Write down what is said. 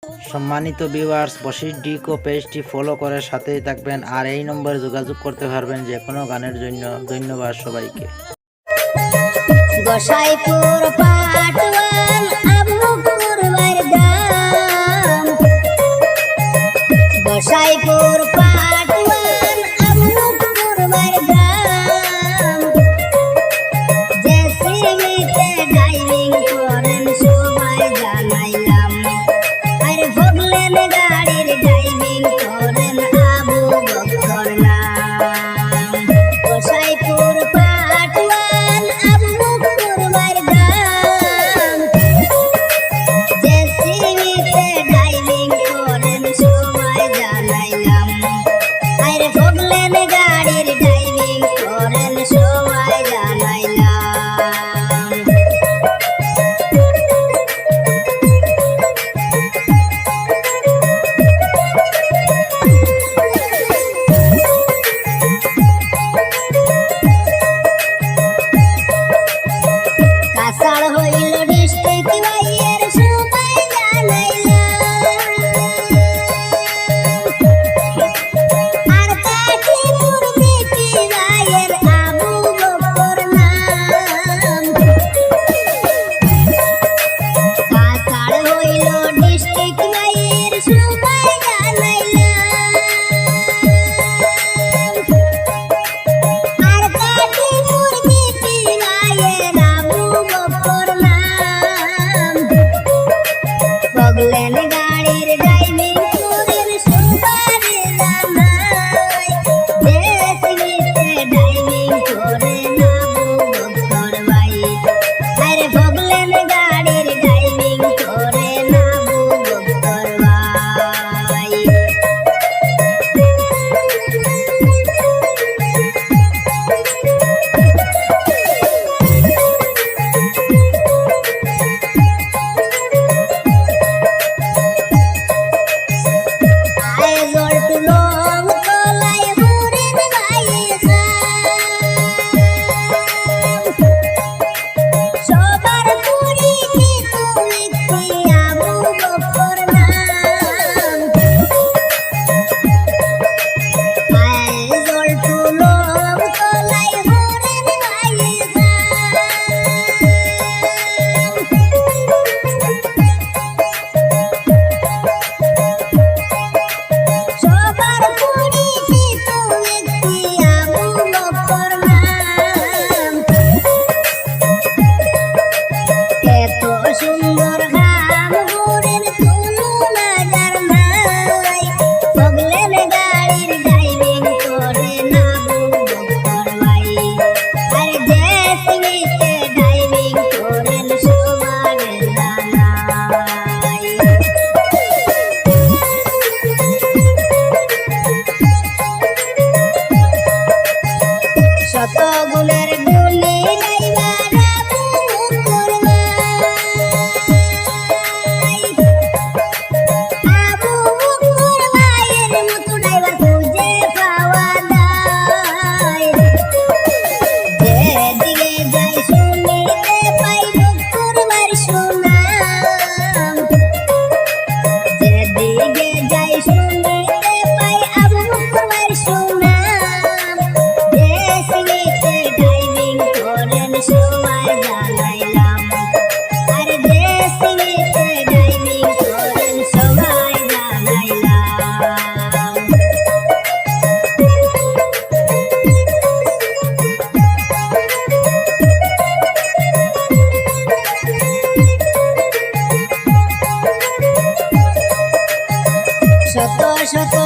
সম্মানিত ভিউয়ার্স, বশির ডিকো পেজটি ফলো করে সাথেই থাকবেন আর এই নম্বরে যোগাযোগ করতে পারবেন যে কোনো গানের জন্য। ধন্যবাদ সবাইকে। গোসাইপুর পাটওয়াল আবুপুর বারগাম, গোসাইপুর পাটওয়াল আবুপুর বারগাম, জেসিবিতে ডাইভিং করেন সবাই জানাইলাম, আর ভগলেন গাড়ির ডাইভিং করেন আবু বকর নাম। গোসাইপুর পাটওয়াল আবুপুর বারগাম, জেসিবিতে ডাইভিং করেন সবাই জানাইলাম, আর ভগলেন গাড়ির ডাইভিং করেন সবাই জানাইলাম। কাসার হইল ডিস্ট্রিক্ট বাইয়ের সবাই জানাইলাম, আর কাঠিপুর বিটি বাইয়ের আবু বকর নাম। কাসার হইল ডিস্ট্রিক্ট বাইয়ের সবাই জানাইলাম, আর কাঠিপুর বিটি বাইয়ের আবু বকর নাম। পগলেন গাড়ির ডাইভিং করেন সবার জানাই, জেসিবিতে ডাইভিং করেন আবু বকর ভাই, আরে পগলেন গাড়ির ডাইভিং করেন আবু বকর ভাই। আয় জলটু লং তলায় হরিণ বাইসা, সবার পুরি কি তুমি কি আবু বকর নাম। আয় জলটু লং তলায় হরিণ বাইসা, সবার পুরি কি তুমি কি আবু বকর নাম। এত সুন্দর গাম হরিণ তুলনা যার নাই, পগলেন গাড়ির ডাইভিং করেন আবু বকর ভাই, আর জেসিবিতে ডাইভিং করেন সবার জানাই। শত গুণের গুণী ড্রাইভার আবু বকর ভাই, আবু বকর ভাইয়ের মতো ড্রাইভার খুঁজে পাওয়া যায়, যেদিকে যাই শুনিতে পাই বকর ভাইয়ের সুনাম, যেদিকে যাই শুনিতে পাই আবু বকর ভাইয়ের সুনাম। জেসিবিতে ডাইভিং করেন সবাই জানাইলাম, আর জেসিবিতে ডাইভিং করেন সবাই জানাইলাম। শত শত